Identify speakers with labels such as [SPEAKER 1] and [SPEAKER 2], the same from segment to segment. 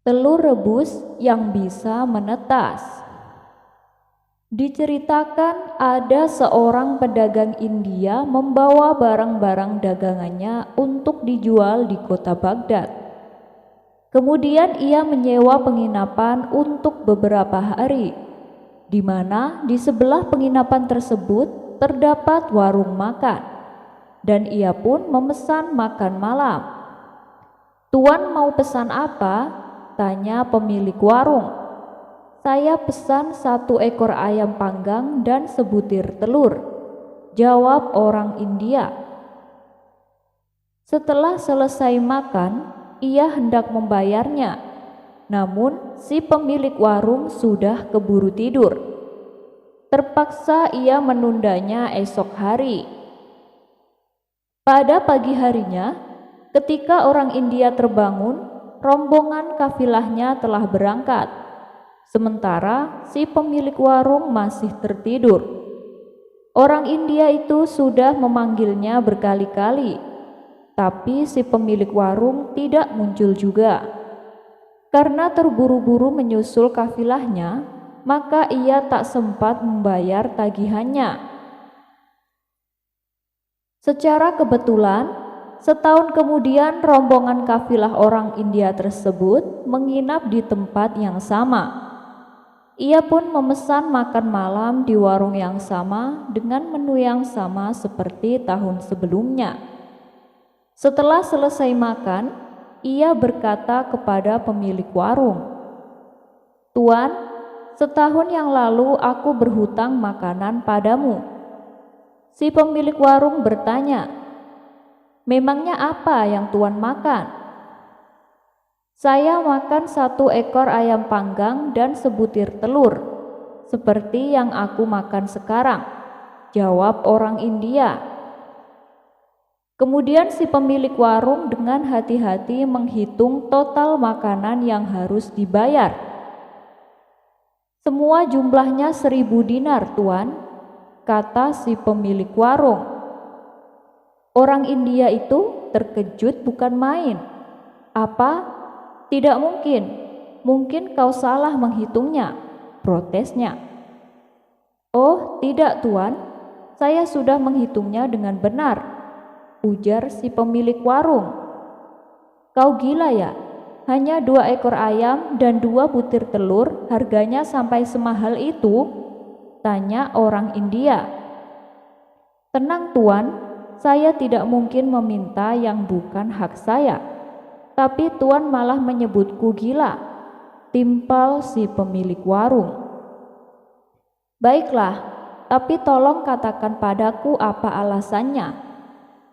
[SPEAKER 1] Telur rebus yang bisa menetas. Diceritakan ada seorang pedagang India membawa barang-barang dagangannya untuk dijual di kota Baghdad. Kemudian ia menyewa penginapan untuk beberapa hari, di mana di sebelah penginapan tersebut terdapat warung makan, dan ia pun memesan makan malam. "Tuan mau pesan apa?" tanya pemilik warung. "Saya pesan 1 ekor ayam panggang dan sebutir telur," jawab orang India. Setelah selesai makan, ia hendak membayarnya, namun si pemilik warung sudah keburu tidur. Terpaksa ia menundanya esok hari. Pada pagi harinya, ketika orang India terbangun, rombongan kafilahnya telah berangkat, sementara si pemilik warung masih tertidur. Orang India itu sudah memanggilnya berkali-kali, tapi si pemilik warung tidak muncul juga. Karena terburu-buru menyusul kafilahnya, maka ia tak sempat membayar tagihannya. Secara kebetulan, setahun kemudian rombongan kafilah orang India tersebut menginap di tempat yang sama. Ia pun memesan makan malam di warung yang sama dengan menu yang sama seperti tahun sebelumnya. Setelah selesai makan, ia berkata kepada pemilik warung, "Tuan, setahun yang lalu aku berhutang makanan padamu." Si pemilik warung bertanya, "Memangnya apa yang Tuan makan?" "Saya makan 1 ekor ayam panggang dan sebutir telur, seperti yang aku makan sekarang," jawab orang India. Kemudian si pemilik warung dengan hati-hati menghitung total makanan yang harus dibayar. "Semua jumlahnya 1.000 dinar, Tuan," kata si pemilik warung. Orang India itu terkejut bukan main. "Apa? Tidak mungkin. Mungkin kau salah menghitungnya," protesnya. "Oh, tidak, Tuan. Saya sudah menghitungnya dengan benar," ujar si pemilik warung. "Kau gila ya? Hanya 2 ekor ayam dan 2 butir telur harganya sampai semahal itu?" tanya orang India. "Tenang, Tuan. Saya tidak mungkin meminta yang bukan hak saya. Tapi Tuan malah menyebutku gila," timpal si pemilik warung. "Baiklah, tapi tolong katakan padaku apa alasannya.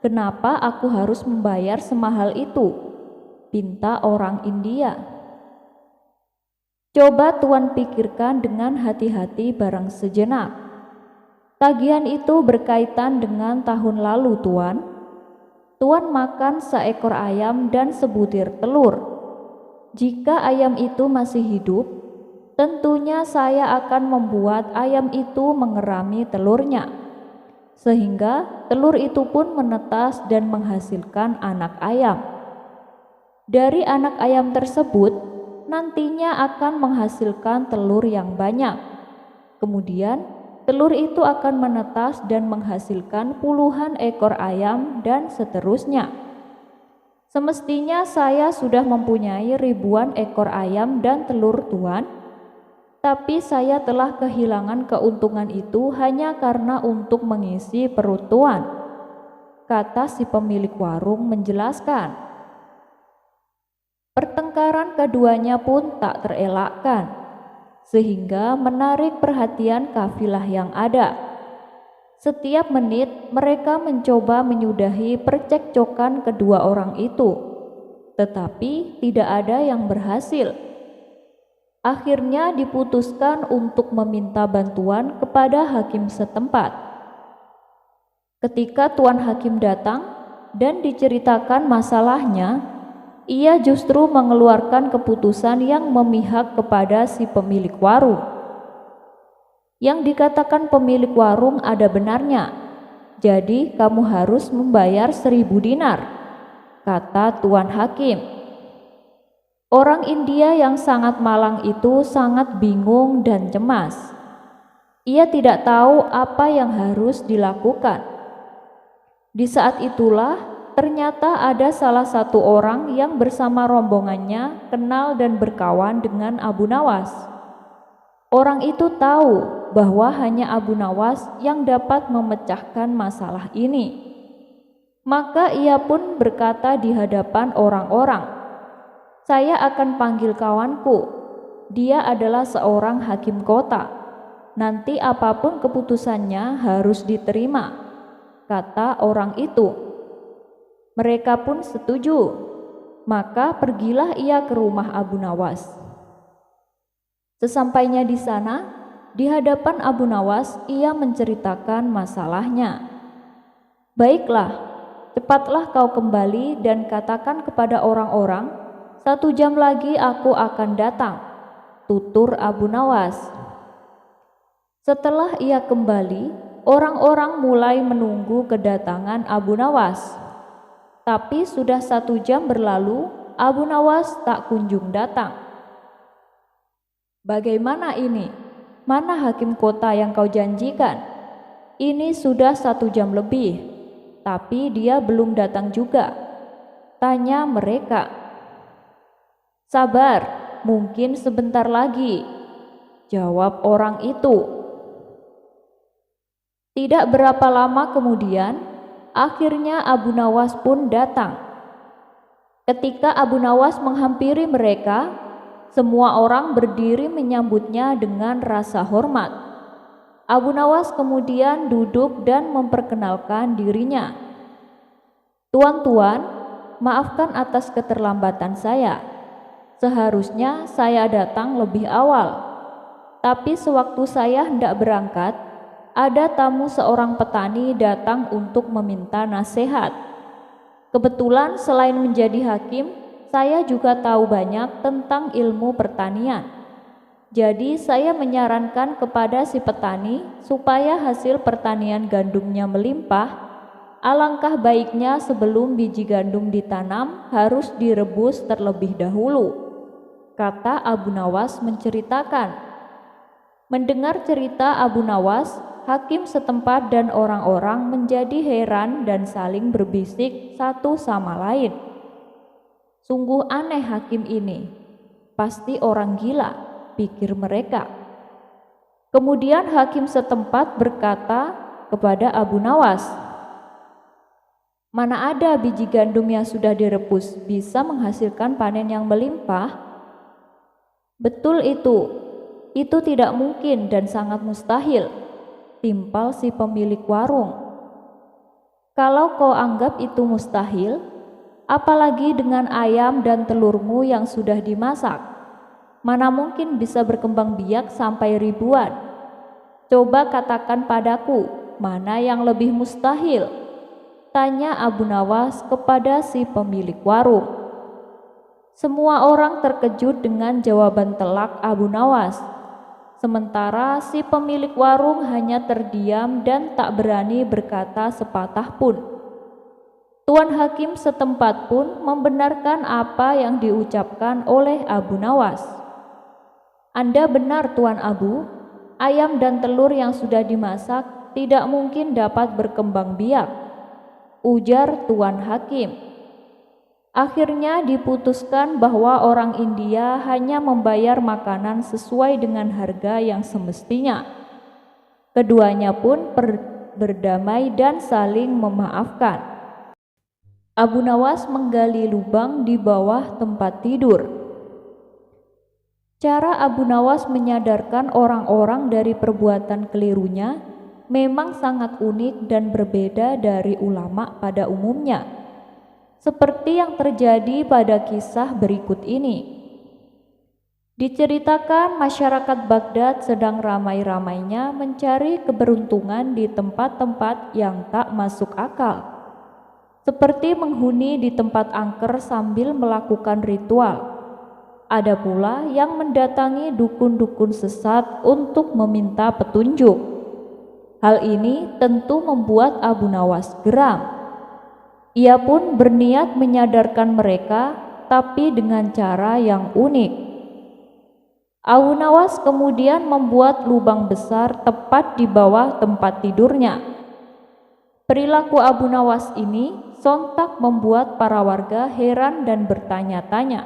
[SPEAKER 1] Kenapa aku harus membayar semahal itu?" pinta orang India. "Coba Tuan pikirkan dengan hati-hati barang sejenak. Tagihan itu berkaitan dengan tahun lalu, Tuan. Tuan makan 1 ekor ayam dan sebutir telur. Jika ayam itu masih hidup, tentunya saya akan membuat ayam itu mengerami telurnya, sehingga telur itu pun menetas dan menghasilkan anak ayam. Dari anak ayam tersebut, nantinya akan menghasilkan telur yang banyak. Kemudian telur itu akan menetas dan menghasilkan puluhan ekor ayam dan seterusnya. Semestinya saya sudah mempunyai ribuan ekor ayam dan telur, Tuan. Tapi saya telah kehilangan keuntungan itu hanya karena untuk mengisi perut Tuan," kata si pemilik warung menjelaskan. Pertengkaran keduanya pun tak terelakkan, sehingga menarik perhatian kafilah yang ada. Setiap menit mereka mencoba menyudahi percekcokan kedua orang itu, tetapi tidak ada yang berhasil. Akhirnya diputuskan untuk meminta bantuan kepada hakim setempat. Ketika Tuan Hakim datang dan diceritakan masalahnya, ia justru mengeluarkan keputusan yang memihak kepada si pemilik warung. "Yang dikatakan pemilik warung ada benarnya. Jadi kamu harus membayar 1.000 dinar," kata Tuan Hakim. Orang India yang sangat malang itu sangat bingung dan cemas. Ia tidak tahu apa yang harus dilakukan. Di saat itulah ternyata ada salah satu orang yang bersama rombongannya kenal dan berkawan dengan Abu Nawas. Orang itu tahu bahwa hanya Abu Nawas yang dapat memecahkan masalah ini. Maka ia pun berkata di hadapan orang-orang, "Saya akan panggil kawanku. Dia adalah seorang hakim kota. Nanti apapun keputusannya harus diterima," kata orang itu. Mereka pun setuju. Maka pergilah ia ke rumah Abu Nawas. Sesampainya di sana, di hadapan Abu Nawas, ia menceritakan masalahnya. "Baiklah, cepatlah kau kembali dan katakan kepada orang-orang, 1 jam lagi aku akan datang," tutur Abu Nawas. Setelah ia kembali, orang-orang mulai menunggu kedatangan Abu Nawas. Tapi sudah 1 jam berlalu, Abu Nawas tak kunjung datang. "Bagaimana ini? Mana hakim kota yang kau janjikan? Ini sudah 1 jam lebih, tapi dia belum datang juga," tanya mereka. "Sabar, mungkin sebentar lagi," jawab orang itu. Tidak berapa lama kemudian, akhirnya Abu Nawas pun datang. Ketika Abu Nawas menghampiri mereka, semua orang berdiri menyambutnya dengan rasa hormat. Abu Nawas kemudian duduk dan memperkenalkan dirinya. "Tuan-tuan, maafkan atas keterlambatan saya. Seharusnya saya datang lebih awal. Tapi sewaktu saya hendak berangkat, ada tamu seorang petani datang untuk meminta nasihat. Kebetulan selain menjadi hakim, saya juga tahu banyak tentang ilmu pertanian. Jadi saya menyarankan kepada si petani supaya hasil pertanian gandumnya melimpah, alangkah baiknya sebelum biji gandum ditanam harus direbus terlebih dahulu," kata Abu Nawas menceritakan. Mendengar cerita Abu Nawas, hakim setempat dan orang-orang menjadi heran dan saling berbisik satu sama lain. "Sungguh aneh hakim ini, pasti orang gila," pikir mereka. Kemudian hakim setempat berkata kepada Abu Nawas, "Mana ada biji gandum yang sudah direbus bisa menghasilkan panen yang melimpah?" "Betul itu tidak mungkin dan sangat mustahil," timpal si pemilik warung. "Kalau kau anggap itu mustahil, apalagi dengan ayam dan telurmu yang sudah dimasak, mana mungkin bisa berkembang biak sampai ribuan? Coba katakan padaku, mana yang lebih mustahil?" tanya Abu Nawas kepada si pemilik warung. Semua orang terkejut dengan jawaban telak Abu Nawas. Sementara si pemilik warung hanya terdiam dan tak berani berkata sepatah pun. Tuan hakim setempat pun membenarkan apa yang diucapkan oleh Abu Nawas. "Anda benar, Tuan Abu, ayam dan telur yang sudah dimasak tidak mungkin dapat berkembang biak," ujar Tuan hakim. Akhirnya diputuskan bahwa orang India hanya membayar makanan sesuai dengan harga yang semestinya. Keduanya pun berdamai dan saling memaafkan. Abu Nawas menggali lubang di bawah tempat tidur. Cara Abu Nawas menyadarkan orang-orang dari perbuatan kelirunya memang sangat unik dan berbeda dari ulama pada umumnya. Seperti yang terjadi pada kisah berikut ini. Diceritakan masyarakat Baghdad sedang ramai-ramainya mencari keberuntungan di tempat-tempat yang tak masuk akal, seperti menghuni di tempat angker sambil melakukan ritual. Ada pula yang mendatangi dukun-dukun sesat untuk meminta petunjuk. Hal ini tentu membuat Abu Nawas geram. Ia pun berniat menyadarkan mereka, tapi dengan cara yang unik. Abu Nawas kemudian membuat lubang besar tepat di bawah tempat tidurnya. Perilaku Abu Nawas ini sontak membuat para warga heran dan bertanya-tanya,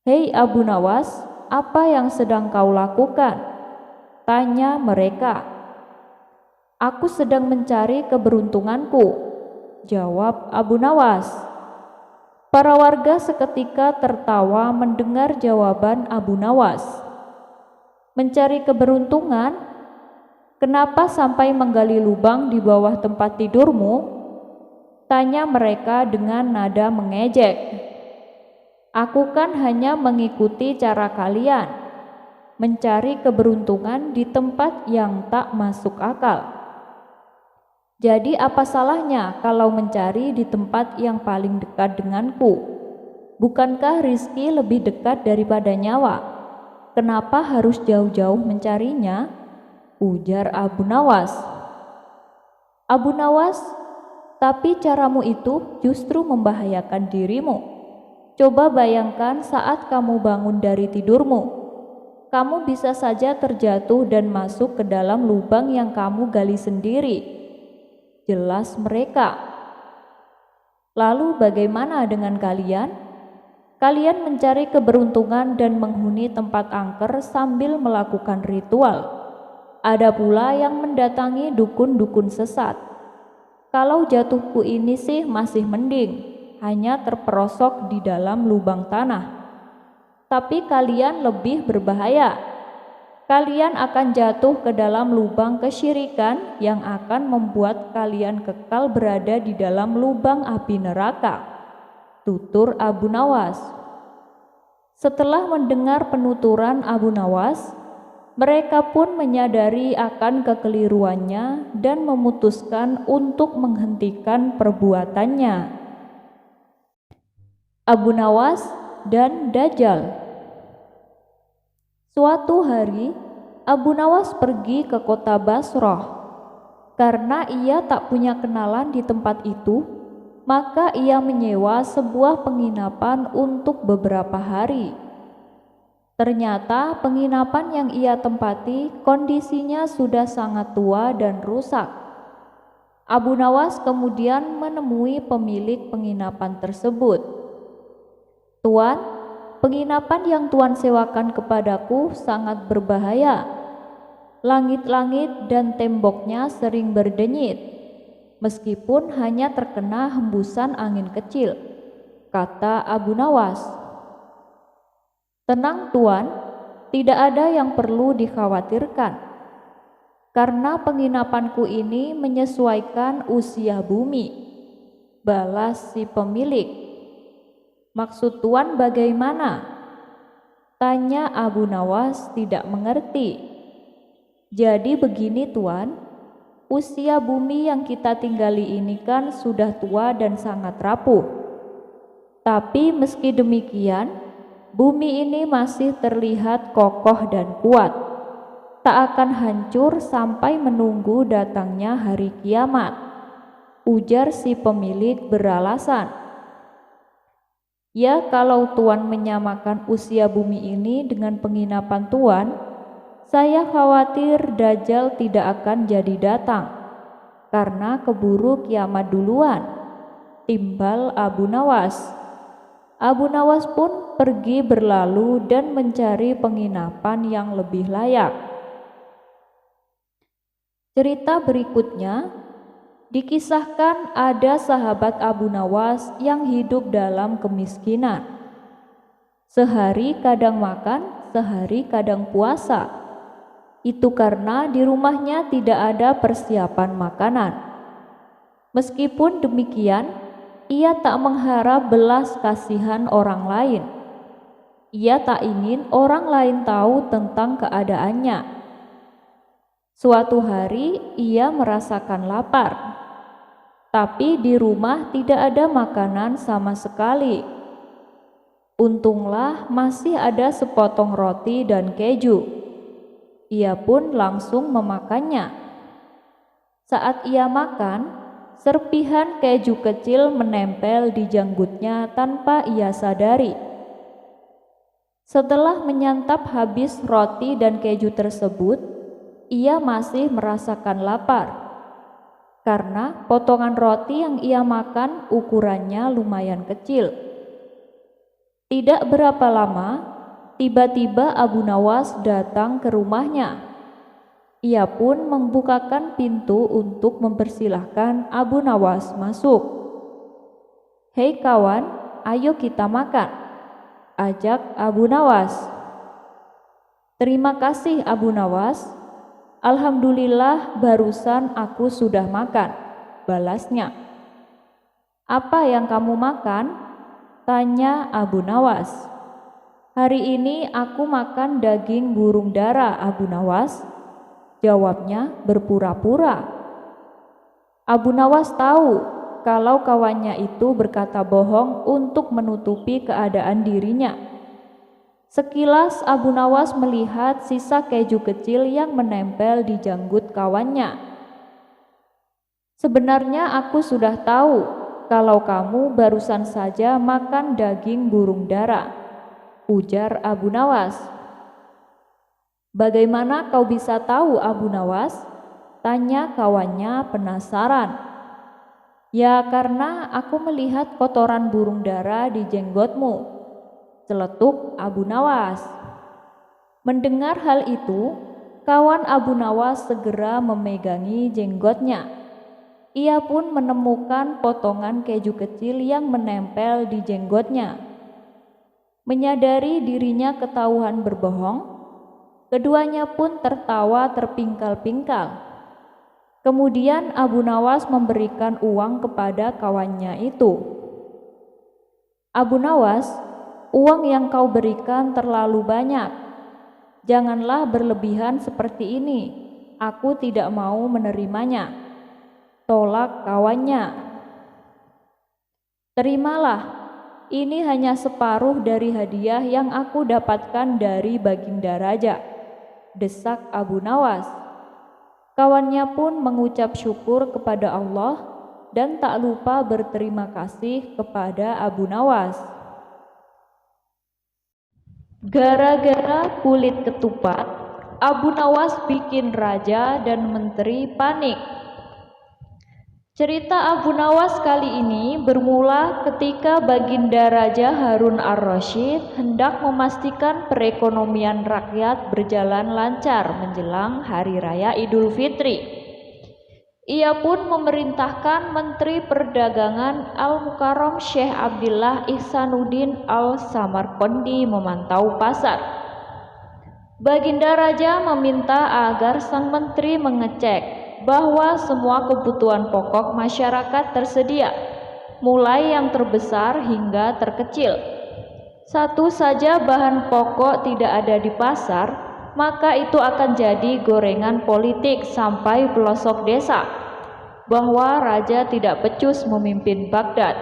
[SPEAKER 1] "Hei Abu Nawas, apa yang sedang kau lakukan?" tanya mereka. "Aku sedang mencari keberuntunganku," jawab Abu Nawas. Para warga seketika tertawa mendengar jawaban Abu Nawas. "Mencari keberuntungan? Kenapa sampai menggali lubang di bawah tempat tidurmu?" tanya mereka dengan nada mengejek. "Aku kan hanya mengikuti cara kalian, mencari keberuntungan di tempat yang tak masuk akal. Jadi apa salahnya kalau mencari di tempat yang paling dekat denganku? Bukankah rizki lebih dekat daripada nyawa? Kenapa harus jauh-jauh mencarinya?" ujar Abu Nawas. Abu Nawas, "Tapi caramu itu justru membahayakan dirimu. Coba bayangkan saat kamu bangun dari tidurmu. Kamu bisa saja terjatuh dan masuk ke dalam lubang yang kamu gali sendiri," jelas mereka. "Lalu bagaimana dengan kalian? Kalian mencari keberuntungan dan menghuni tempat angker sambil melakukan ritual. Ada pula yang mendatangi dukun-dukun sesat. Kalau jatuhku ini sih masih mending, hanya terperosok di dalam lubang tanah. Tapi kalian lebih berbahaya. Kalian akan jatuh ke dalam lubang kesyirikan yang akan membuat kalian kekal berada di dalam lubang api neraka," tutur Abu Nawas. Setelah mendengar penuturan Abu Nawas, mereka pun menyadari akan kekeliruannya dan memutuskan untuk menghentikan perbuatannya. Abu Nawas dan Dajjal. Suatu hari, Abu Nawas pergi ke kota Basrah. Karena ia tak punya kenalan di tempat itu, maka ia menyewa sebuah penginapan untuk beberapa hari. Ternyata penginapan yang ia tempati kondisinya sudah sangat tua dan rusak. Abu Nawas kemudian menemui pemilik penginapan tersebut. "Tuan, penginapan yang Tuan sewakan kepadaku sangat berbahaya. Langit-langit dan temboknya sering berdenyit, meskipun hanya terkena hembusan angin kecil," kata Abu Nawas. "Tenang Tuan, tidak ada yang perlu dikhawatirkan, karena penginapanku ini menyesuaikan usia bumi," balas si pemilik. "Maksud Tuan bagaimana?" tanya Abu Nawas tidak mengerti. "Jadi begini Tuan, usia bumi yang kita tinggali ini kan sudah tua dan sangat rapuh. Tapi meski demikian, bumi ini masih terlihat kokoh dan kuat, tak akan hancur sampai menunggu datangnya hari kiamat," ujar si pemilik beralasan. "Ya, kalau Tuan menyamakan usia bumi ini dengan penginapan Tuan, saya khawatir Dajjal tidak akan jadi datang, karena keburu kiamat duluan," timbal Abu Nawas. Abu Nawas pun pergi berlalu dan mencari penginapan yang lebih layak. Cerita berikutnya dikisahkan ada sahabat Abu Nawas yang hidup dalam kemiskinan. Sehari kadang makan, sehari kadang puasa. Itu karena di rumahnya tidak ada persiapan makanan. Meskipun demikian, ia tak mengharap belas kasihan orang lain. Ia tak ingin orang lain tahu tentang keadaannya. Suatu hari ia merasakan lapar, tapi di rumah tidak ada makanan sama sekali. Untunglah masih ada sepotong roti dan keju. Ia pun langsung memakannya. Saat ia makan, serpihan keju kecil menempel di janggutnya tanpa ia sadari. Setelah menyantap habis roti dan keju tersebut, ia masih merasakan lapar. Karena potongan roti yang ia makan ukurannya lumayan kecil. Tidak berapa lama, tiba-tiba Abu Nawas datang ke rumahnya. Ia pun membukakan pintu untuk mempersilahkan Abu Nawas masuk. "Hei kawan, ayo kita makan," ajak Abu Nawas. "Terima kasih Abu Nawas. Alhamdulillah barusan aku sudah makan," balasnya. "Apa yang kamu makan?" tanya Abu Nawas. "Hari ini aku makan daging burung dara, Abu Nawas," jawabnya berpura-pura. Abu Nawas tahu kalau kawannya itu berkata bohong untuk menutupi keadaan dirinya. Sekilas Abu Nawas melihat sisa keju kecil yang menempel di janggut kawannya. "Sebenarnya aku sudah tahu kalau kamu barusan saja makan daging burung dara," ujar Abu Nawas. "Bagaimana kau bisa tahu, Abu Nawas?" tanya kawannya penasaran. "Ya karena aku melihat kotoran burung dara di jenggotmu," celetuk Abu Nawas. Mendengar hal itu, kawan Abu Nawas segera memegangi jenggotnya. Ia pun menemukan potongan keju kecil yang menempel di jenggotnya. Menyadari dirinya ketahuan berbohong, keduanya pun tertawa terpingkal-pingkal. Kemudian Abu Nawas memberikan uang kepada kawannya itu. "Abu Nawas, uang yang kau berikan terlalu banyak. Janganlah berlebihan seperti ini. Aku tidak mau menerimanya," tolak kawannya. "Terimalah, ini hanya separuh dari hadiah yang aku dapatkan dari Baginda Raja," desak Abu Nawas. Kawannya pun mengucap syukur kepada Allah dan tak lupa berterima kasih kepada Abu Nawas. Gara-gara kulit ketupat, Abu Nawas bikin raja dan menteri panik. Cerita Abu Nawas kali ini bermula ketika Baginda Raja Harun ar-Rasyid hendak memastikan perekonomian rakyat berjalan lancar menjelang Hari Raya Idul Fitri. Ia pun memerintahkan Menteri Perdagangan Al-Mukarram Syekh Abdillah Ihsanuddin Al-Samarqandi memantau pasar. Baginda Raja meminta agar sang menteri mengecek bahwa semua kebutuhan pokok masyarakat tersedia, mulai yang terbesar hingga terkecil. Satu saja bahan pokok tidak ada di pasar, maka itu akan jadi gorengan politik sampai pelosok desa, bahwa raja tidak becus memimpin Baghdad.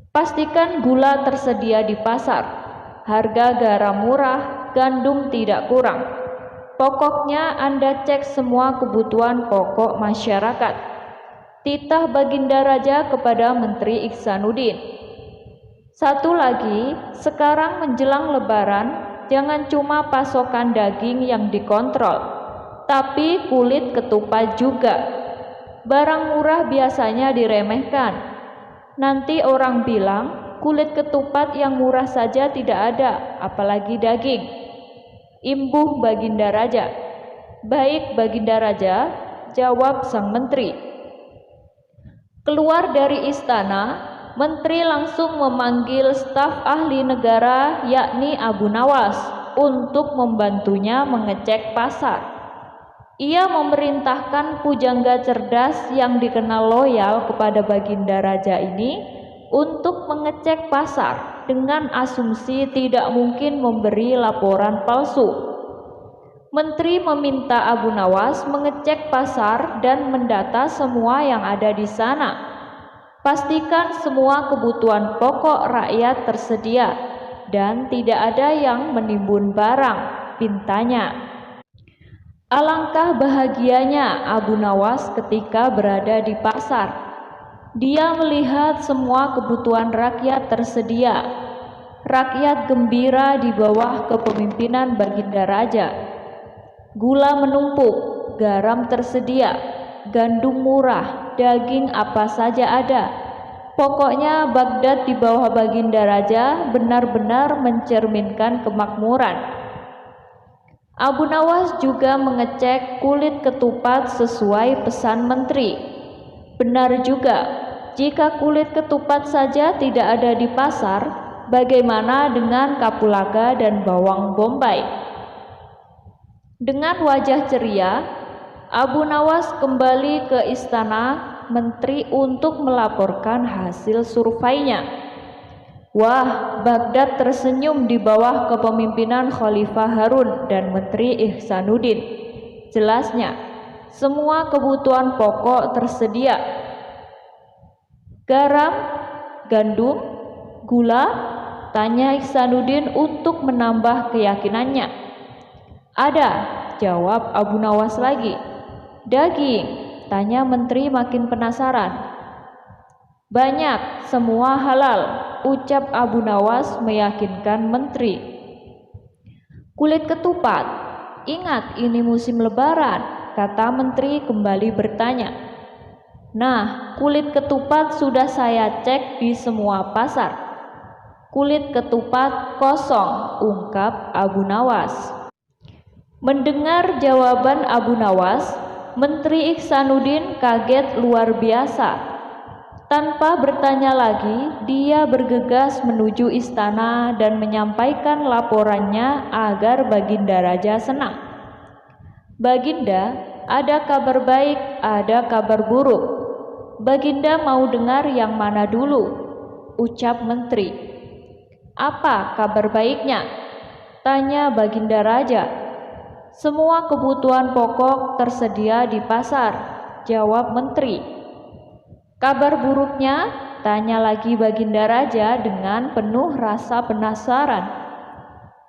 [SPEAKER 1] Pastikan gula tersedia di pasar, harga garam murah, gandum tidak kurang. Pokoknya Anda cek semua kebutuhan pokok masyarakat, titah Baginda Raja kepada Menteri Ihsanuddin. Satu lagi, sekarang menjelang Lebaran, jangan cuma pasokan daging yang dikontrol, tapi kulit ketupat juga. Barang murah biasanya diremehkan. Nanti orang bilang kulit ketupat yang murah saja tidak ada, apalagi daging, imbuh Baginda Raja. "Baik Baginda Raja," jawab sang menteri. Keluar dari istana, menteri langsung memanggil staf ahli negara yakni Abu Nawas untuk membantunya mengecek pasar. Ia memerintahkan pujangga cerdas yang dikenal loyal kepada Baginda Raja ini untuk mengecek pasar dengan asumsi tidak mungkin memberi laporan palsu. Menteri meminta Abu Nawas mengecek pasar dan mendata semua yang ada di sana. Pastikan semua kebutuhan pokok rakyat tersedia dan tidak ada yang menimbun barang, pintanya. Alangkah bahagianya Abu Nawas ketika berada di pasar. Dia melihat semua kebutuhan rakyat tersedia. Rakyat gembira di bawah kepemimpinan Baginda Raja. Gula menumpuk, garam tersedia, gandum murah, daging apa saja ada. Pokoknya Baghdad di bawah Baginda Raja benar-benar mencerminkan kemakmuran. Abu Nawas juga mengecek kulit ketupat sesuai pesan menteri. Benar juga, jika kulit ketupat saja tidak ada di pasar, bagaimana dengan kapulaga dan bawang bombay? Dengan wajah ceria, Abu Nawas kembali ke istana menteri untuk melaporkan hasil surveinya. Wah, Baghdad tersenyum di bawah kepemimpinan Khalifah Harun dan Menteri Ihsanuddin. Jelasnya, semua kebutuhan pokok tersedia. Garam, gandum, gula, tanya Ihsanuddin untuk menambah keyakinannya. Ada, jawab Abu Nawas lagi. Daging, tanya menteri makin penasaran. Banyak, semua halal, ucap Abu Nawas meyakinkan menteri. Kulit ketupat, ingat ini musim lebaran, kata menteri kembali bertanya. Nah, kulit ketupat sudah saya cek di semua pasar. Kulit ketupat kosong, ungkap Abu Nawas. Mendengar jawaban Abu Nawas, Menteri Ihsanuddin kaget luar biasa. Tanpa bertanya lagi, dia bergegas menuju istana dan menyampaikan laporannya agar Baginda Raja senang. Baginda, ada kabar baik, ada kabar buruk. Baginda mau dengar yang mana dulu? Ucap menteri. Apa kabar baiknya? Tanya Baginda Raja. Semua kebutuhan pokok tersedia di pasar, jawab menteri. Kabar buruknya? Tanya lagi Baginda Raja dengan penuh rasa penasaran.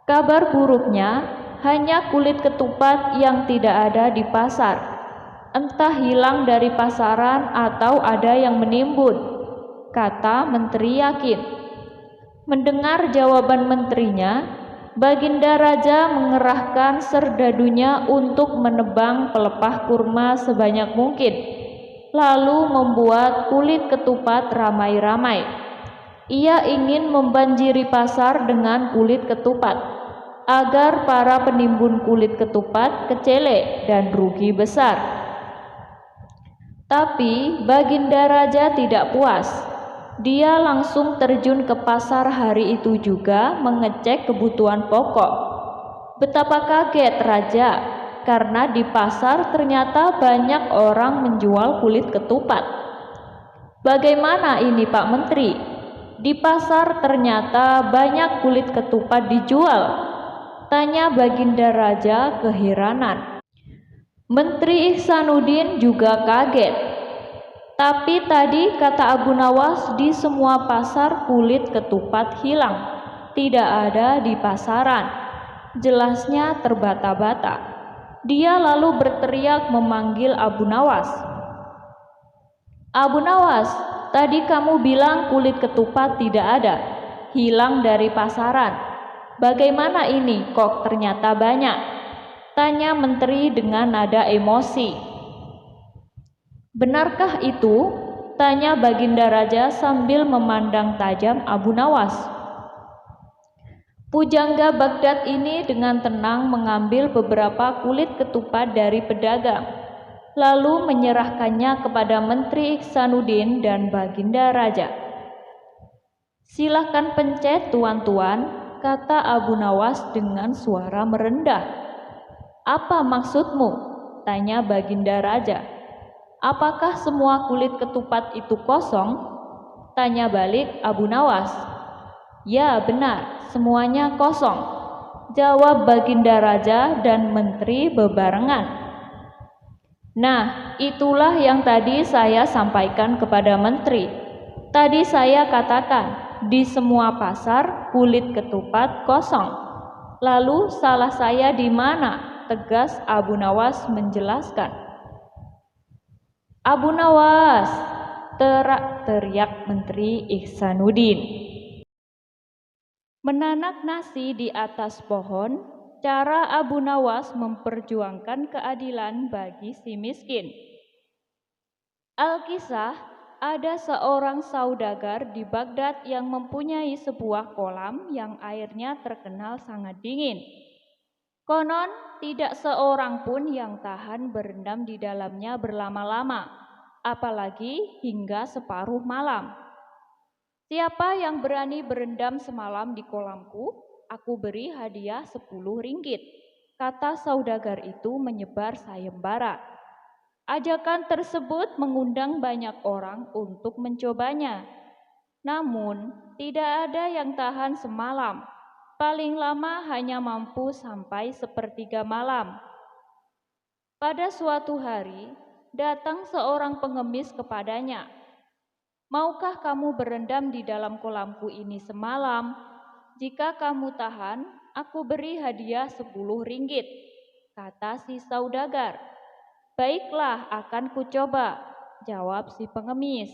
[SPEAKER 1] Kabar buruknya hanya kulit ketupat yang tidak ada di pasar. Entah hilang dari pasaran atau ada yang menimbun, kata menteri yakin. Mendengar jawaban menterinya, Baginda Raja mengerahkan serdadunya untuk menebang pelepah kurma sebanyak mungkin, lalu membuat kulit ketupat ramai-ramai. Ia ingin membanjiri pasar dengan kulit ketupat, agar para penimbun kulit ketupat kecele dan rugi besar. Tapi Baginda Raja tidak puas. Dia langsung terjun ke pasar hari itu juga mengecek kebutuhan pokok. Betapa kaget Raja, karena di pasar ternyata banyak orang menjual kulit ketupat. Bagaimana ini Pak Menteri? Di pasar ternyata banyak kulit ketupat dijual, tanya Baginda Raja keheranan. Menteri Ihsanuddin juga kaget. Tapi tadi kata Abu Nawas di semua pasar kulit ketupat hilang, tidak ada di pasaran. Jelasnya terbata-bata. Dia lalu berteriak memanggil Abu Nawas. Abu Nawas, tadi kamu bilang kulit ketupat tidak ada, hilang dari pasaran. Bagaimana ini kok ternyata banyak? Tanya menteri dengan nada emosi. Benarkah itu? Tanya Baginda Raja sambil memandang tajam Abu Nawas. Pujangga Baghdad ini dengan tenang mengambil beberapa kulit ketupat dari pedagang, lalu menyerahkannya kepada Menteri Ihsanuddin dan Baginda Raja. Silahkan pencet tuan-tuan, kata Abu Nawas dengan suara merendah. Apa maksudmu? Tanya Baginda Raja. Apakah semua kulit ketupat itu kosong? Tanya balik Abu Nawas. Ya benar, semuanya kosong, jawab Baginda Raja dan menteri bebarengan. Nah, itulah yang tadi saya sampaikan kepada menteri. Tadi saya katakan, di semua pasar kulit ketupat kosong. Lalu salah saya di mana? tegas Abu Nawas menjelaskan. Abu Nawas, teriak Menteri Ihsanuddin. Menanak nasi di atas pohon, cara Abu Nawas memperjuangkan keadilan bagi si miskin. Alkisah, ada seorang saudagar di Baghdad yang mempunyai sebuah kolam yang airnya terkenal sangat dingin. Konon, tidak seorang pun yang tahan berendam di dalamnya berlama-lama, apalagi hingga separuh malam. Siapa yang berani berendam semalam di kolamku, aku beri hadiah 10 ringgit, kata saudagar itu menyebar sayembara. Ajakan tersebut mengundang banyak orang untuk mencobanya. Namun, tidak ada yang tahan semalam. Paling lama hanya mampu sampai sepertiga malam. Pada suatu hari, datang seorang pengemis kepadanya. Maukah kamu berendam di dalam kolamku ini semalam? Jika kamu tahan, aku beri hadiah 10 ringgit, kata si saudagar. Baiklah, akan kucoba, jawab si pengemis.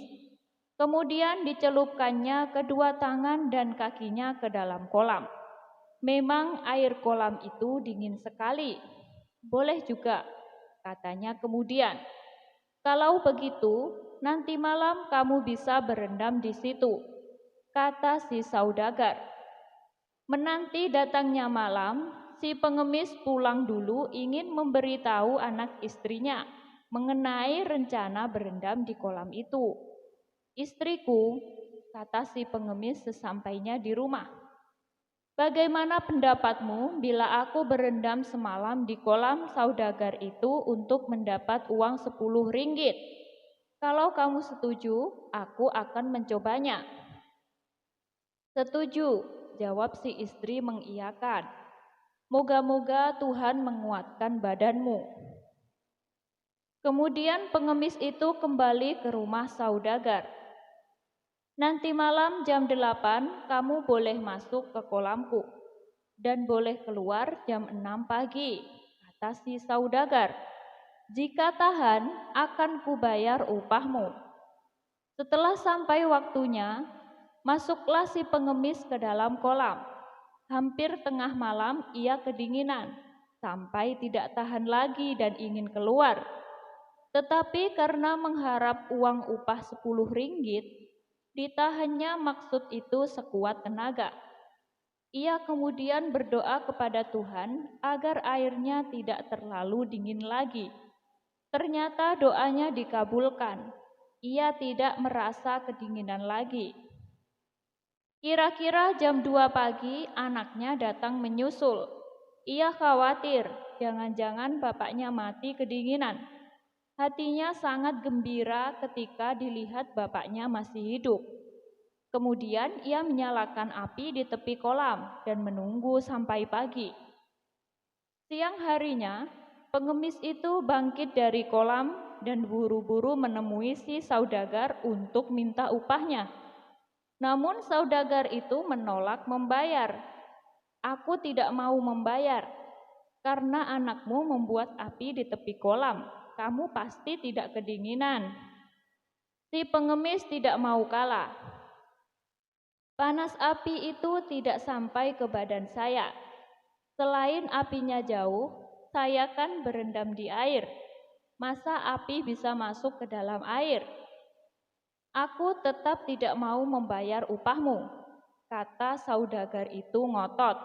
[SPEAKER 1] Kemudian dicelupkannya kedua tangan dan kakinya ke dalam kolam. Memang air kolam itu dingin sekali. Boleh juga, katanya kemudian. Kalau begitu, nanti malam kamu bisa berendam di situ, kata si saudagar. Menanti datangnya malam, si pengemis pulang dulu ingin memberitahu anak istrinya mengenai rencana berendam di kolam itu. Istriku, kata si pengemis sesampainya di rumah, bagaimana pendapatmu bila aku berendam semalam di kolam saudagar itu untuk mendapat uang 10 ringgit? Kalau kamu setuju, aku akan mencobanya. Setuju, jawab si istri mengiyakan. Moga-moga Tuhan menguatkan badanmu. Kemudian pengemis itu kembali ke rumah saudagar. Nanti malam jam 8 kamu boleh masuk ke kolamku dan boleh keluar jam 6 pagi, kata si saudagar. Jika tahan, akan kubayar upahmu. Setelah sampai waktunya, masuklah si pengemis ke dalam kolam. Hampir tengah malam ia kedinginan, sampai tidak tahan lagi dan ingin keluar. Tetapi karena mengharap uang upah 10 ringgit, ditahannya maksud itu sekuat tenaga. Ia kemudian berdoa kepada Tuhan agar airnya tidak terlalu dingin lagi. Ternyata doanya dikabulkan. Ia tidak merasa kedinginan lagi. Kira-kira jam 2 pagi anaknya datang menyusul. Ia khawatir, jangan-jangan bapaknya mati kedinginan. Hatinya sangat gembira ketika dilihat bapaknya masih hidup. Kemudian ia menyalakan api di tepi kolam dan menunggu sampai pagi. Siang harinya, pengemis itu bangkit dari kolam dan buru-buru menemui si saudagar untuk minta upahnya. Namun saudagar itu menolak membayar. Aku tidak mau membayar, karena anakmu membuat api di tepi kolam. Kamu pasti tidak kedinginan. Si pengemis tidak mau kalah. Panas api itu tidak sampai ke badan saya. Selain apinya jauh, saya kan berendam di air. Masa api bisa masuk ke dalam air? Aku tetap tidak mau membayar upahmu, kata saudagar itu ngotot.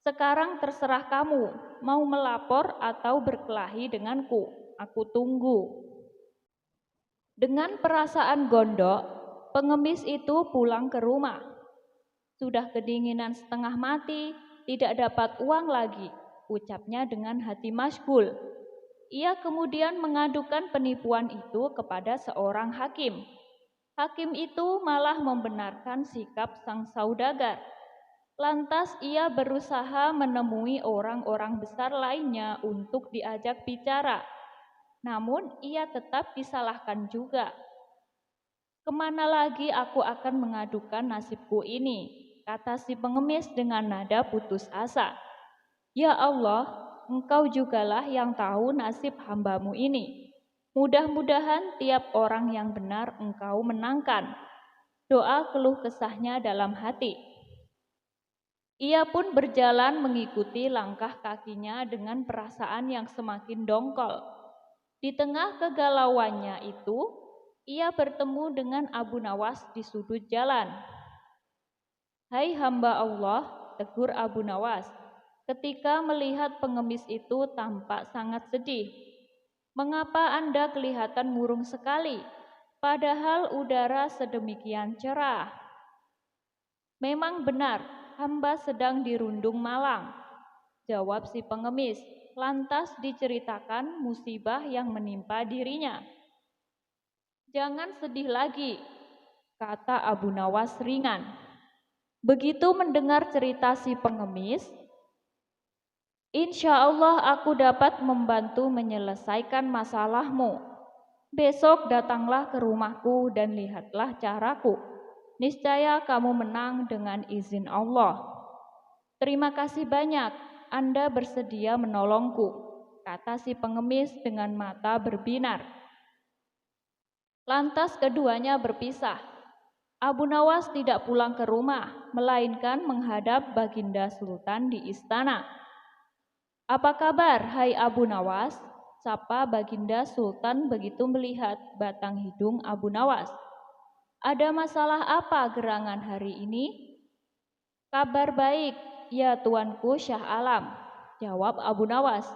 [SPEAKER 1] Sekarang terserah kamu, mau melapor atau berkelahi denganku. Aku tunggu. Dengan perasaan gondok, pengemis itu pulang ke rumah. Sudah kedinginan setengah mati, tidak dapat uang lagi, ucapnya dengan hati masyghul. Ia kemudian mengadukan penipuan itu kepada seorang hakim. Hakim itu malah membenarkan sikap sang saudagar. Lantas ia berusaha menemui orang-orang besar lainnya untuk diajak bicara. Namun ia tetap disalahkan juga. Kemana lagi aku akan mengadukan nasibku ini, kata si pengemis dengan nada putus asa. Ya Allah, engkau jugalah yang tahu nasib hambamu ini. Mudah-mudahan tiap orang yang benar engkau menangkan. Doa keluh kesahnya dalam hati. Ia pun berjalan mengikuti langkah kakinya dengan perasaan yang semakin dongkol. Di tengah kegalauannya itu, ia bertemu dengan Abu Nawas di sudut jalan. "Hai hamba Allah," tegur Abu Nawas, ketika melihat pengemis itu tampak sangat sedih. "Mengapa Anda kelihatan murung sekali, padahal udara sedemikian cerah?" "Memang benar, hamba sedang dirundung malang," jawab si pengemis, lantas diceritakan musibah yang menimpa dirinya. "Jangan sedih lagi," kata Abu Nawas ringan. Begitu mendengar cerita si pengemis, "Insya Allah aku dapat membantu menyelesaikan masalahmu. Besok datanglah ke rumahku dan lihatlah caraku. Niscaya kamu menang dengan izin Allah." "Terima kasih banyak, Anda bersedia menolongku," kata si pengemis dengan mata berbinar. Lantas keduanya berpisah. Abu Nawas tidak pulang ke rumah, melainkan menghadap Baginda Sultan di istana. "Apa kabar, hai Abu Nawas?" sapa Baginda Sultan begitu melihat batang hidung Abu Nawas. "Ada masalah apa gerangan hari ini?" "Kabar baik, ya Tuanku Syah Alam," jawab Abu Nawas.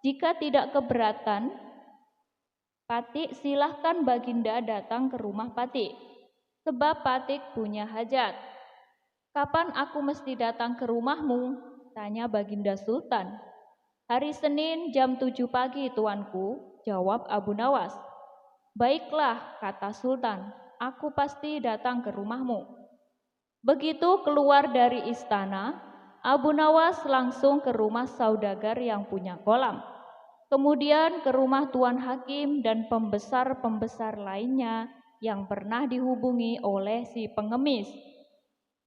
[SPEAKER 1] "Jika tidak keberatan, Patik, silahkan Baginda datang ke rumah Patik, sebab Patik punya hajat." "Kapan aku mesti datang ke rumahmu?" tanya Baginda Sultan. "Hari Senin jam 7 pagi, Tuanku," jawab Abu Nawas. "Baiklah," kata Sultan, "aku pasti datang ke rumahmu." Begitu keluar dari istana, Abu Nawas langsung ke rumah saudagar yang punya kolam. Kemudian ke rumah Tuan Hakim dan pembesar-pembesar lainnya yang pernah dihubungi oleh si pengemis.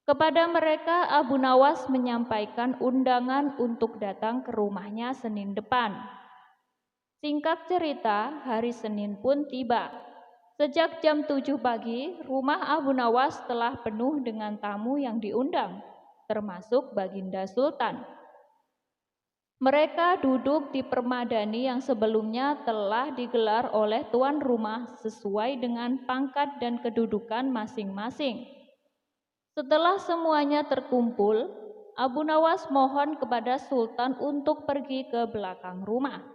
[SPEAKER 1] Kepada mereka Abu Nawas menyampaikan undangan untuk datang ke rumahnya Senin depan. Singkat cerita, hari Senin pun tiba. Sejak jam 7 pagi, rumah Abu Nawas telah penuh dengan tamu yang diundang, termasuk Baginda Sultan. Mereka duduk di permadani yang sebelumnya telah digelar oleh tuan rumah sesuai dengan pangkat dan kedudukan masing-masing. Setelah semuanya terkumpul, Abu Nawas mohon kepada Sultan untuk pergi ke belakang rumah.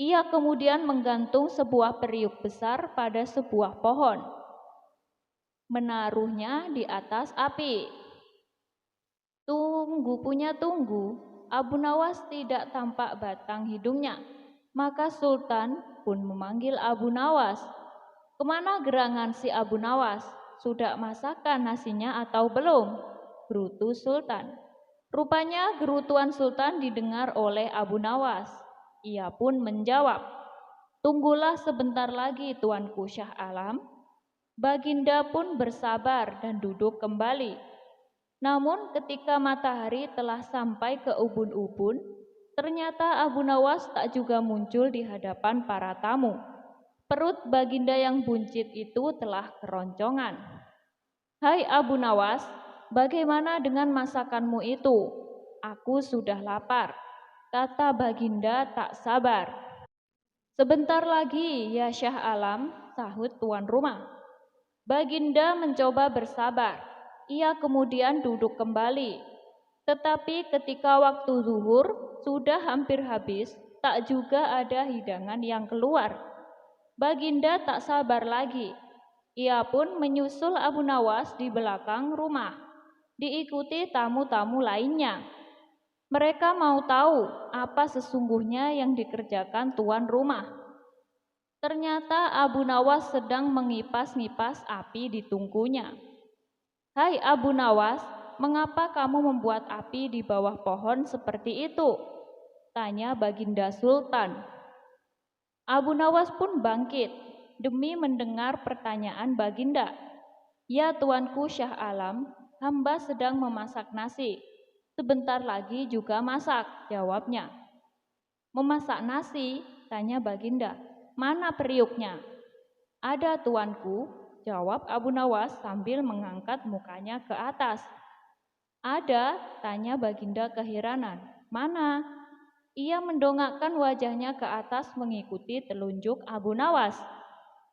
[SPEAKER 1] Ia kemudian menggantung sebuah periuk besar pada sebuah pohon, menaruhnya di atas api. Tunggu, Abu Nawas tidak tampak batang hidungnya. Maka Sultan pun memanggil Abu Nawas. "Kemana gerangan si Abu Nawas? Sudah masakan nasinya atau belum?" gerutu Sultan. Rupanya gerutuan Sultan didengar oleh Abu Nawas. Ia pun menjawab, "Tunggulah sebentar lagi, Tuanku Syah Alam." Baginda pun bersabar dan duduk kembali. Namun ketika matahari telah sampai ke ubun-ubun, ternyata Abu Nawas tak juga muncul di hadapan para tamu. Perut Baginda yang buncit itu telah keroncongan. "Hai Abu Nawas, bagaimana dengan masakanmu itu? Aku sudah lapar," kata Baginda tak sabar. "Sebentar lagi ya Syah Alam," sahut tuan rumah. Baginda mencoba bersabar. Ia kemudian duduk kembali. Tetapi ketika waktu zuhur sudah hampir habis, tak juga ada hidangan yang keluar. Baginda tak sabar lagi. Ia pun menyusul Abu Nawas di belakang rumah, diikuti tamu-tamu lainnya. Mereka mau tahu apa sesungguhnya yang dikerjakan tuan rumah. Ternyata Abu Nawas sedang mengipas-ngipas api di tungkunya. "Hai Abu Nawas, mengapa kamu membuat api di bawah pohon seperti itu?" tanya Baginda Sultan. Abu Nawas pun bangkit demi mendengar pertanyaan Baginda. "Ya Tuanku Syah Alam, hamba sedang memasak nasi. Sebentar lagi juga masak," jawabnya. Memasak nasi, tanya Baginda. Mana periuknya? Ada tuanku, jawab Abu Nawas sambil mengangkat mukanya ke atas. Ada, tanya Baginda keheranan. Mana? Ia mendongakkan wajahnya ke atas mengikuti telunjuk Abu Nawas.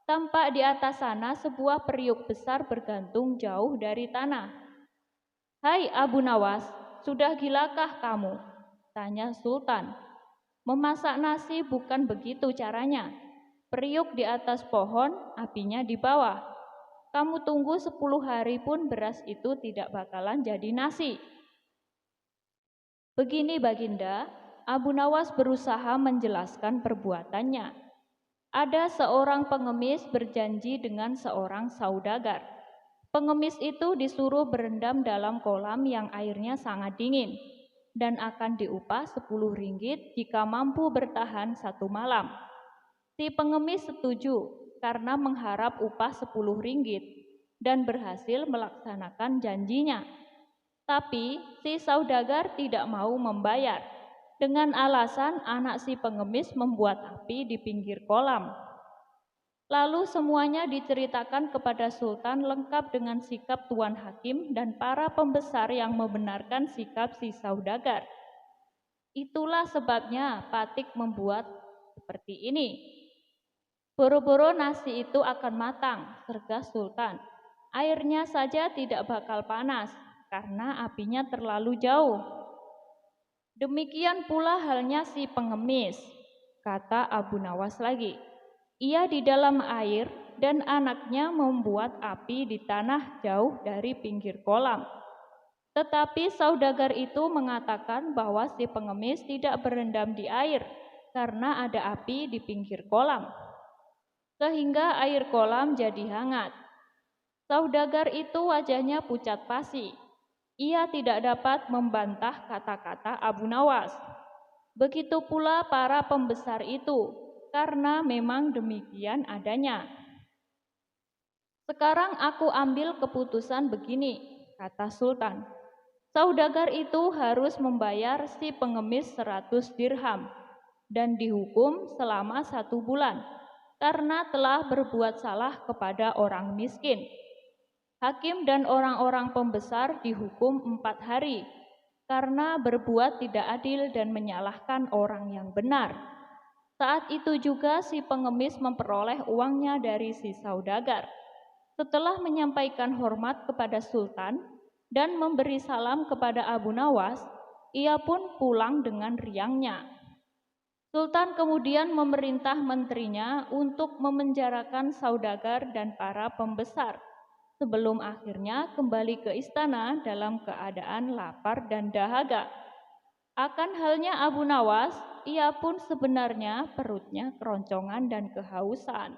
[SPEAKER 1] Tampak di atas sana sebuah periuk besar bergantung jauh dari tanah. Hai Abu Nawas, sudah gilakah kamu? Tanya Sultan. Memasak nasi bukan begitu caranya. Periuk di atas pohon, apinya di bawah. Kamu tunggu 10 hari pun beras itu tidak bakalan jadi nasi. Begini Baginda, Abu Nawas berusaha menjelaskan perbuatannya. Ada seorang pengemis berjanji dengan seorang saudagar. Pengemis itu disuruh berendam dalam kolam yang airnya sangat dingin dan akan diupah 10 ringgit jika mampu bertahan 1 malam. Si pengemis setuju karena mengharap upah 10 ringgit dan berhasil melaksanakan janjinya. Tapi si saudagar tidak mau membayar dengan alasan anak si pengemis membuat api di pinggir kolam. Lalu semuanya diceritakan kepada Sultan lengkap dengan sikap Tuan Hakim dan para pembesar yang membenarkan sikap si saudagar. Itulah sebabnya Patik membuat seperti ini. Boro-boro nasi itu akan matang, sergas Sultan. Airnya saja tidak bakal panas karena apinya terlalu jauh. Demikian pula halnya si pengemis, kata Abu Nawas lagi. Ia di dalam air dan anaknya membuat api di tanah jauh dari pinggir kolam. Tetapi saudagar itu mengatakan bahwa si pengemis tidak berendam di air karena ada api di pinggir kolam, sehingga air kolam jadi hangat. Saudagar itu wajahnya pucat pasi. Ia tidak dapat membantah kata-kata Abu Nawas. Begitu pula para pembesar itu, karena memang demikian adanya. Sekarang aku ambil keputusan begini, kata Sultan. Saudagar itu harus membayar si pengemis 100 dirham dan dihukum selama 1 bulan karena telah berbuat salah kepada orang miskin. Hakim dan orang-orang pembesar dihukum 4 hari karena berbuat tidak adil dan menyalahkan orang yang benar. Saat itu juga si pengemis memperoleh uangnya dari si saudagar. Setelah menyampaikan hormat kepada Sultan dan memberi salam kepada Abu Nawas, ia pun pulang dengan riangnya. Sultan kemudian memerintah menterinya untuk memenjarakan saudagar dan para pembesar, sebelum akhirnya kembali ke istana dalam keadaan lapar dan dahaga. Akan halnya Abu Nawas, ia pun sebenarnya perutnya keroncongan dan kehausan.